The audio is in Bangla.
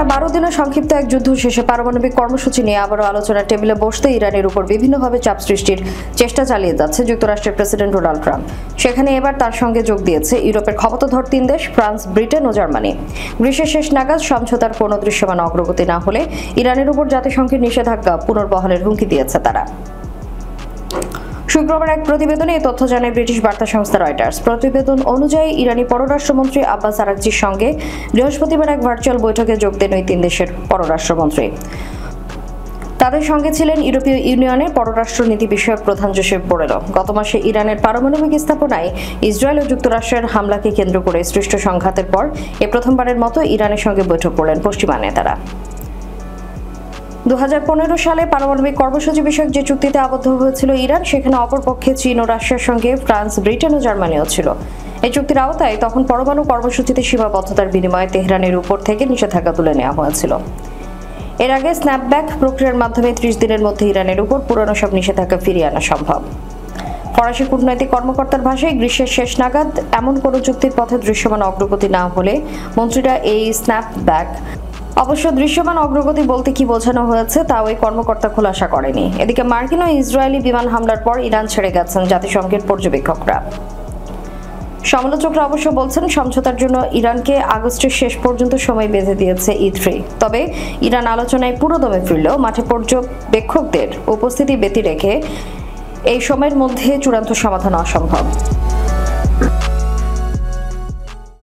টানা 12 দিনের সংক্ষিপ্ত এক যুদ্ধ শেষে পারমাণবিক কর্মসূচি নিয়ে আবারও আলোচনার টেবিলে বসতে ইরানের উপর বিভিন্নভাবে চাপ সৃষ্টির চেষ্টা চালিয়ে যাচ্ছে যুক্তরাষ্ট্রের প্রেসিডেন্ট ডোনাল্ড ট্রাম্প। সেখানে এবার তার সঙ্গে যোগ দিয়েছে ইউরোপের ক্ষমতাধর 3 দেশ ফ্রান্স, ব্রিটেন ও জার্মানি। গ্রীষ্মের শেষ নাগাদ সমঝোতার কোনো দৃশ্যমান অগ্রগতি না হলে ইরানের উপর জাতিসংঘের নিষেধাজ্ঞা পুনর্বহালের হুমকি দিয়েছে তারা। শুক্রবার এক প্রতিবেদনে এই তথ্য জানায় ব্রিটিশ বার্তা সংস্থা রয়টার্স। প্রতিবেদন অনুযায়ী ইরানি পররাষ্ট্রমন্ত্রী আব্বাস আরাকচির সঙ্গে বৃহস্পতিবার এক ভার্চুয়াল বৈঠকে যোগ দেন ওই 3 দেশের পররাষ্ট্রমন্ত্রী। তাদের সঙ্গে ছিলেন ইউরোপীয় ইউনিয়নের পররাষ্ট্র নীতি বিষয়ক প্রধান জোসেফ বোরেল। গত মাসে ইরানের পারমাণবিক স্থাপনায় ইসরায়েল ও যুক্তরাষ্ট্রের হামলাকে কেন্দ্র করে সৃষ্ট সংঘাতের পর এ প্রথমবারের মতো ইরানের সঙ্গে বৈঠক করলেন পশ্চিমা নেতারা। 2015 সালে পারমাণবিক কর্মসূচি বিষয়ক যে চুক্তিতে আবদ্ধ হয়েছিল ইরান, সেখানে অপরপক্ষে চীন ও রাশিয়ার সঙ্গে ফ্রান্স, ব্রিটেন ও জার্মানিও ছিল। এই চুক্তির আওতায় তখন পরমাণু কর্মসূচিতে সীমাবদ্ধতার বিনিময়ে তেহরানের উপর থেকে নিষেধাজ্ঞা তুলে নেওয়া হয়েছিল। এর আগে স্ন্যাপব্যাক প্রক্রিয়ার মাধ্যমে 30 দিনের মধ্যে ইরানের উপর পুরনো সব নিষেধাজ্ঞা ফিরিয়ে আনা সম্ভব। ফরাসি কূটনৈতিক কর্মকর্তার ভাষায় গ্রীষ্মের শেষ নাগাদ এমন কোনো চুক্তির পথে দৃশ্যমান অগ্রগতি না হলে মন্ত্রীরা এই স্ন্যাপব্যাক অবশ্য দৃশ্যমান অগ্রগতি বলতে কি বোঝানো হয়েছে তা ওই কর্মকর্তা খোলাসা করেনি। এদিকে মার্কিন ও ইসরায়েলি বিমান হামলার পর ইরান ছেড়ে গেছেন জাতিসংঘের পর্যবেক্ষকরা। সমালোচকরা অবশ্য বলছেন সমঝোতার জন্য ইরানকে আগস্টের শেষ পর্যন্ত সময় বেঁধে দিয়েছে E3। তবে ইরান আলোচনায় পুরোদমে ফিরলেও মাঠে পর্যবেক্ষকদের উপস্থিতি ব্যতি রেখে এই সময়ের মধ্যে চূড়ান্ত সমাধান অসম্ভব।